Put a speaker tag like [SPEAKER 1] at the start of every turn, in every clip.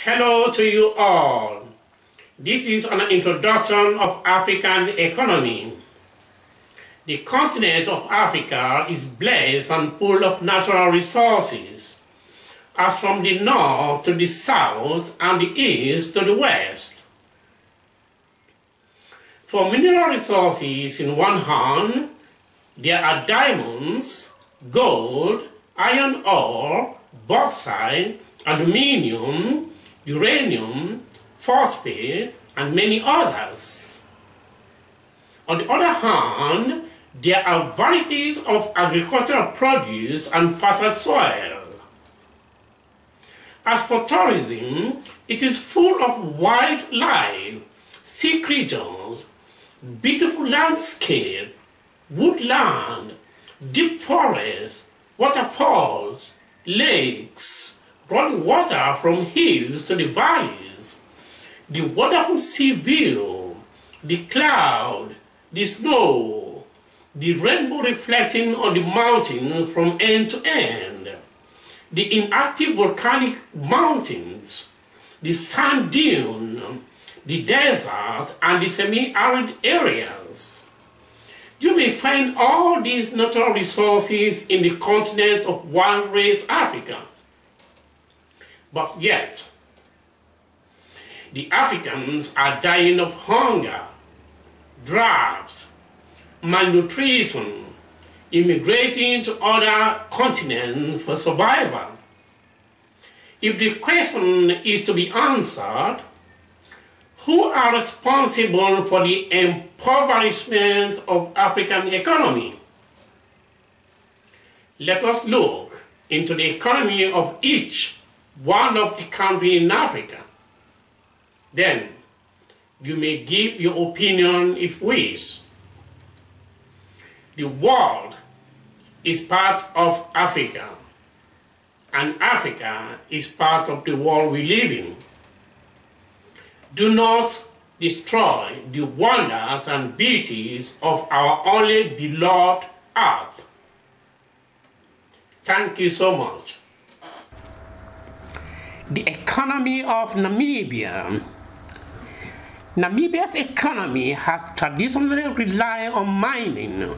[SPEAKER 1] Hello to you all. This is an introduction of African economy. The continent of Africa is blessed and full of natural resources, as from the north to the south and the east to the west. For mineral resources in one hand, there are diamonds, gold, iron ore, bauxite, aluminium, uranium, phosphate, and many others. On the other hand, there are varieties of agricultural produce and fertile soil. As for tourism, it is full of wildlife, sea creatures, beautiful landscape, woodland, deep forests, waterfalls, lakes, running water from hills to the valleys, the wonderful sea view, the cloud, the snow, the rainbow reflecting on the mountain from end to end, the inactive volcanic mountains, the sand dune, the desert, and the semi-arid areas. You may find all these natural resources in the continent of one race Africa. But yet, the Africans are dying of hunger, drought, malnutrition, immigrating to other continents for survival. If the question is to be answered, who are responsible for the impoverishment of African economy? Let us look into the economy of each one of the countries in Africa. Then you may give your opinion if wish. The world is part of Africa, and Africa is part of the world we live in. Do not destroy the wonders and beauties of our only beloved earth. Thank you so much. The economy of Namibia. Namibia's economy has traditionally relied on mining,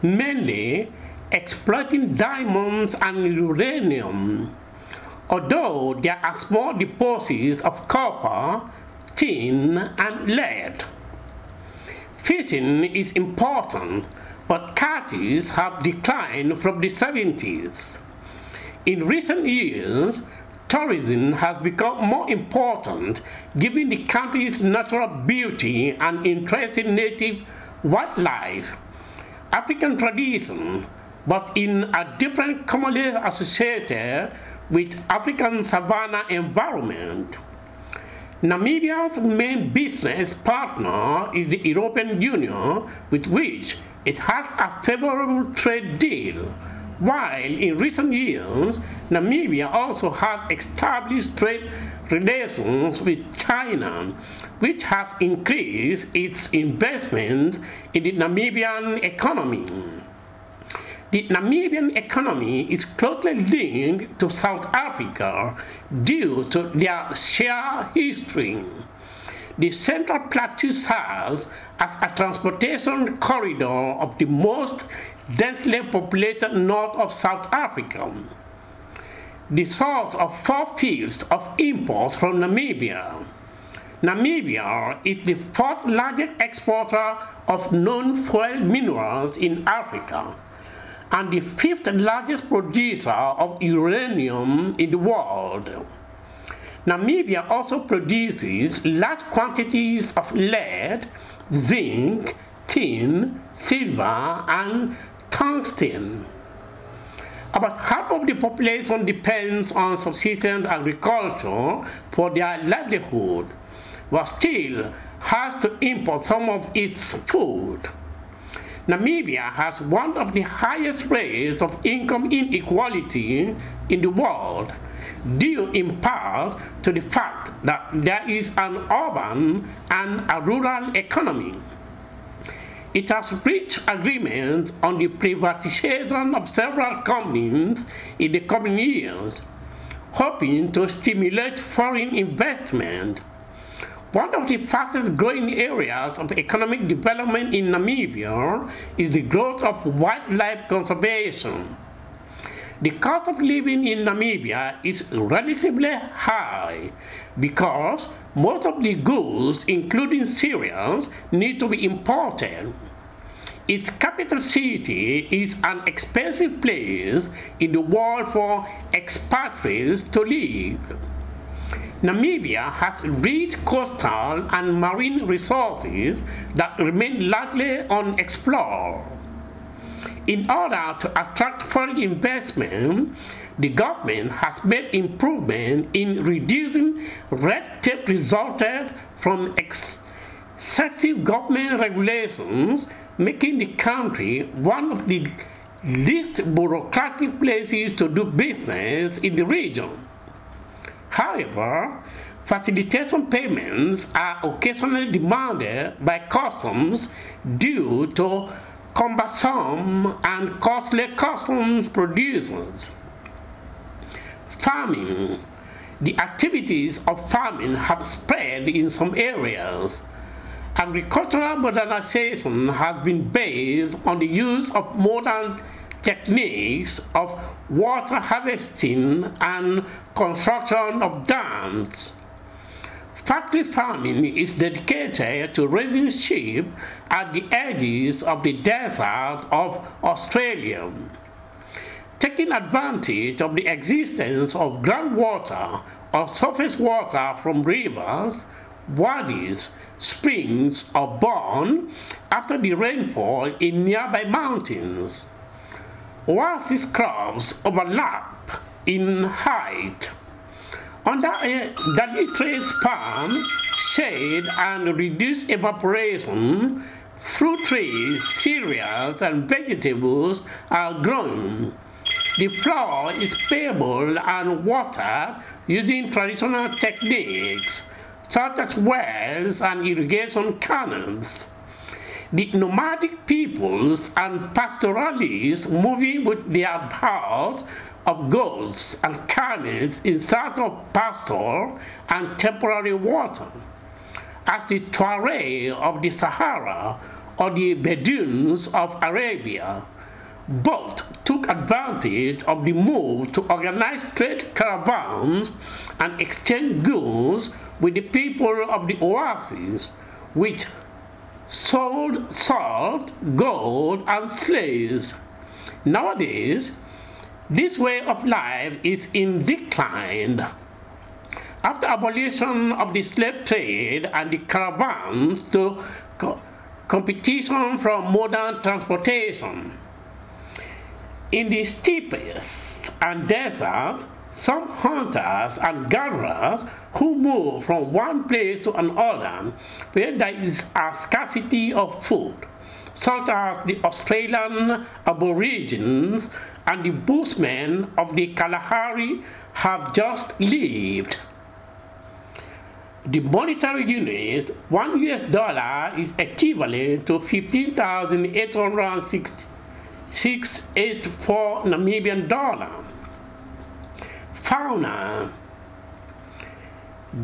[SPEAKER 1] mainly exploiting diamonds and uranium, although there are small deposits of copper, tin, and lead. Fishing is important, but catches have declined from the 70s. In recent years, tourism has become more important given the country's natural beauty and interesting native wildlife, African tradition, but in a different commonly associated with African savanna environment. Namibia's main business partner is the European Union, with which it has a favorable trade deal, while in recent years, Namibia also has established trade relations with China, which has increased its investment in the Namibian economy. The Namibian economy is closely linked to South Africa due to their shared history. The Central Plateau serves as a transportation corridor of the most densely populated north of South Africa. The source of 4/5 of imports from Namibia. Namibia is the fourth largest exporter of non-fuel minerals in Africa, and the fifth largest producer of uranium in the world. Namibia also produces large quantities of lead, zinc, tin, silver, and tungsten. About half of the population depends on subsistence agriculture for their livelihood, but still has to import some of its food. Namibia has one of the highest rates of income inequality in the world, due in part to the fact that there is an urban and a rural economy. It has reached agreement on the privatization of several companies in the coming years, hoping to stimulate foreign investment. One of the fastest growing areas of economic development in Namibia is the growth of wildlife conservation. The cost of living in Namibia is relatively high because most of the goods, including cereals, need to be imported. Its capital city is an expensive place in the world for expatriates to live. Namibia has rich coastal and marine resources that remain largely unexplored. In order to attract foreign investment, the government has made improvements in reducing red tape resulted from excessive government regulations, making the country one of the least bureaucratic places to do business in the region. However, facilitation payments are occasionally demanded by customs due to cumbersome and costly customs producers. Farming. The activities of farming have spread in some areas. Agricultural modernization has been based on the use of modern techniques of water harvesting and construction of dams. Factory farming is dedicated to raising sheep at the edges of the desert of Australia. Taking advantage of the existence of groundwater or surface water from rivers, wadis, springs are born after the rainfall in nearby mountains. Oasis crops overlap in height. Under a deleterious palm shade and reduced evaporation, fruit trees, cereals, and vegetables are grown. The floor is paved and watered using traditional techniques such as wells and irrigation canals. The nomadic peoples and pastoralists moving with their herds of goats and camels in search of pasture and temporary water, as the Tuareg of the Sahara or the Bedouins of Arabia. Both took advantage of the move to organize trade caravans and exchange goods with the people of the oases, which sold salt, gold, and slaves. Nowadays, this way of life is in decline. After abolition of the slave trade and the caravans to competition from modern transportation. In the steppes and deserts, some hunters and gatherers who move from one place to another where there is a scarcity of food, such as the Australian Aborigines and the Bushmen of the Kalahari, have just lived. The monetary unit, $1 is equivalent to 15,864 Namibian dollar. Fauna.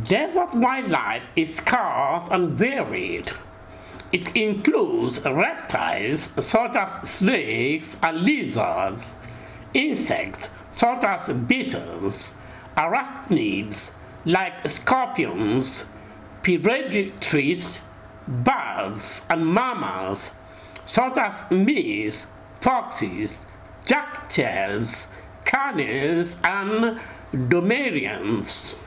[SPEAKER 1] Desert wildlife is scarce and varied. It includes reptiles such as snakes and lizards, insects such as beetles, arachnids like scorpions, predatory birds and mammals such as mice, foxes, jackdaws, canids, and dromedaries.